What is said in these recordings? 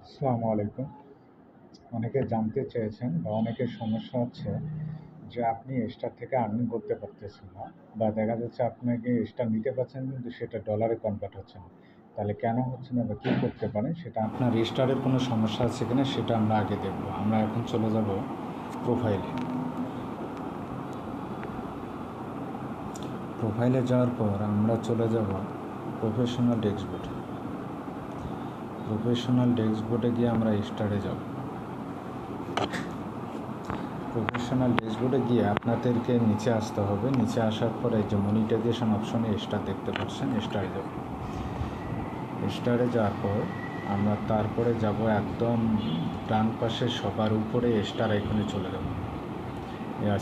আসসালামু আলাইকুম। অনেকে জানতে চেয়েছেন বা অনেকের সমস্যা হচ্ছে যে আপনি স্টার থেকে আর্নিং করতে পারতেছেন না, বা দেখা যাচ্ছে আপনাকে স্টার নিতে পারছেন কিন্তু সেটা ডলারে কনভার্ট হচ্ছে না। তাহলে কেন হচ্ছে না বা কী করতে পারেন, সেটা আপনার স্টারের কোনো সমস্যা আছে কিনা সেটা আমরা আগে দেখব। আমরা এখন চলে যাব প্রোফাইলে। প্রোফাইলে যাওয়ার পর আমরা চলে যাব প্রফেশনাল ডেস্কবোর্ডে। প্রফেশনাল ডেস্কবোর্ডে গিয়ে আমরা স্টারে যাব। প্রফেশনাল ড্যাশবোর্ডে গিয়ে আপনাদেরকে নিচে আসতে হবে। নিচে আসার পরে যে মনিটাইজেশন অপশনে স্টার দেখতে পাচ্ছেন, স্টারে যাব। স্টারে যাওয়ার পর আমরা তারপরে যাব একদম ডান পাশে সবার উপরে স্টার আইকনে চলে যাব,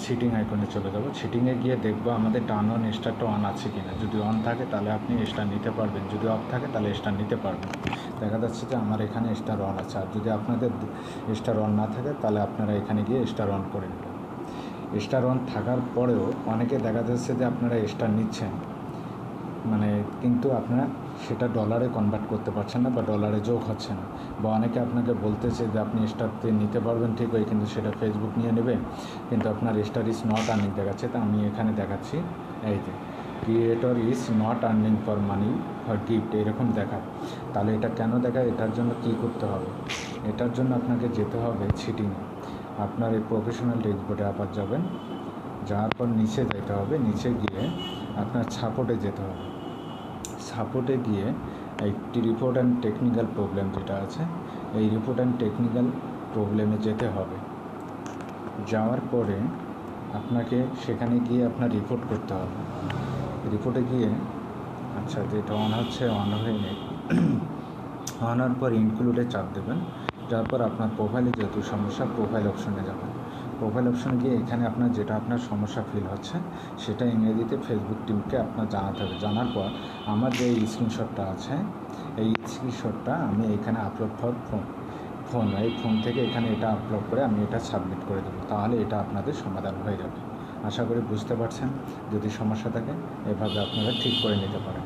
সিটিং আইকনে চলে যাব। সিটিংয়ে গিয়ে দেখব আমাদের টার্ন অন স্টারটা অন আছে কিনা। যদি অন থাকে তাহলে আপনি স্টার নিতে পারবেন, যদি অফ থাকে তাহলে স্টার নিতে পারবেন। দেখা যাচ্ছে যে আমার এখানে স্টার অন আছে। আর যদি আপনাদের স্টার অন না থাকে তাহলে আপনারা এখানে গিয়ে স্টার অন করে নেবেন। স্টার অন থাকার পরেও অনেকে দেখা যাচ্ছে যে আপনারা স্টার নিচ্ছেন, কিন্তু আপনারা সেটা ডলারে কনভার্ট করতে পারছেন না বা ডলারে যোগ হচ্ছে না। বা অনেকে আপনাকে বলতেছে যে আপনি স্টারতে নিতে পারবেন ঠিকই, কিন্তু সেটা ফেসবুক নিয়ে নেবে, কিন্তু আপনার স্টার ইজ নট আর্নিং দেখাচ্ছে। তা আমি এখানে দেখাচ্ছি, এই যে creator is not earning for money for gift, এরকম দেখায়। তাহলে এটা কেন দেখায়? এটার জন্য কী করতে হবে? এটার জন্য আপনাকে যেতে হবে সিটিংয়ে। আপনার এই প্রফেশনাল ড্যাশবোর্ডে আবার যাবেন, যাওয়ার পর নিচে যেতে হবে। নিচে গিয়ে আপনার সাপোর্টে যেতে হবে। সাপোর্টে গিয়ে এই রিপোর্ট অ্যান্ড টেকনিক্যাল প্রবলেম যেটা আছে, এই রিপোর্ট অ্যান্ড টেকনিক্যাল প্রবলেমে যেতে হবে। যাওয়ার পরে আপনাকে সেখানে গিয়ে আপনার রিপোর্ট করতে হবে। রিপোর্টে গিয়ে যেটা অন হচ্ছে, অন হয়নি, অন হওয়ার পর ইনক্লুডে চাপ দেবেন। তারপর আপনার প্রোফাইলে যেহেতু সমস্যা, প্রোফাইল অপশনে যাবেন। প্রোফাইল অপশনে গিয়ে এখানে আপনার সমস্যা ফিল হচ্ছে সেটা ইংরেজিতে ফেসবুক টিমকে আপনার জানাতে হবে। জানার পর আমার যে স্ক্রিনশটটা আছে, এই স্ক্রিনশটটা আমি এখানে আপলোড ফর ফোন, এই ফোন থেকে এখানে এটা আপলোড করে আমি এটা সাবমিট করে দেবো। তাহলে এটা আপনাদের সমাধান হয়ে যাবে। আশা করি বুঝতে পারছেন। যদি সমস্যা থাকে এভাবে আপনারা ঠিক করে নিতে পারেন।